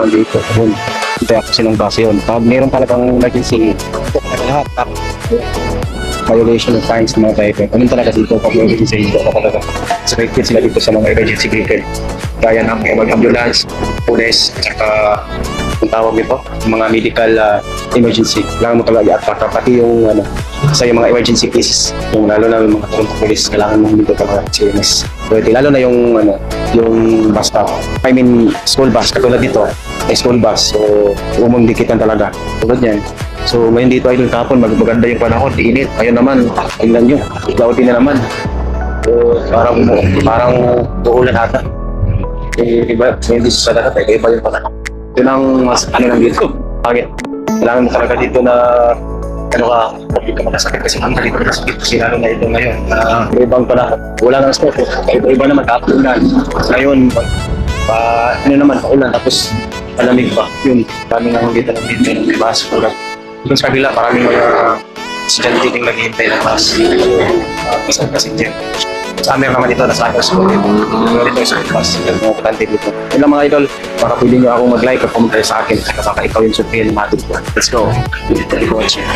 dito. Yun. Kaya ako sinong bus yun. Pag meron talagang emergency, lahat. Violation of fines ng mga driver. Ganun talaga dito pag may emergency dito. Talaga restricted sila dito sa mga emergency vehicle. Kaya ng mga ambulance, police, at saka ang tawag nito, mga medical emergency. Kailangan mo talaga i-attract pati yung sa yung mga emergency cases. Yung lalo na yung mga tulong police, kailangan mo dito talaga CMS. Lalo na yung yung bus stop. I mean, school bus. Katulad dito, ay school bus. So, umungdikitan talaga. Tulad yan. So, ngayon dito ay kapon, maganda yung panahon, init. Ayun naman, tingnan nyo, cloudy na naman. So, parang uulan ata. Iba, hindi sa dagat, iba yung panahon. Yun ang mas, lang dito. Okay. Kailangan mo talaga dito na, hindi ka makasakit kasi ang dito nakasakit kasi lalo na ito ngayon. Ibang pala, wala nang sport. Iba naman, kapunan. Ngayon, naman, paulan, tapos malamig pa. Yun, kami nga dito ng dito ng bus. Doon sa kabila, maraming mga estudyante din naghihintay ng bus. Kasi dyan. Sa amin naman dito, nasa akin school. Dito sa bus. Yung mga patante dito. Yun lang mga idol, baka pwede nyo akong mag-like at comment sa akin. Baka ikaw yung supihin natin. Let's go. Thank you for watching.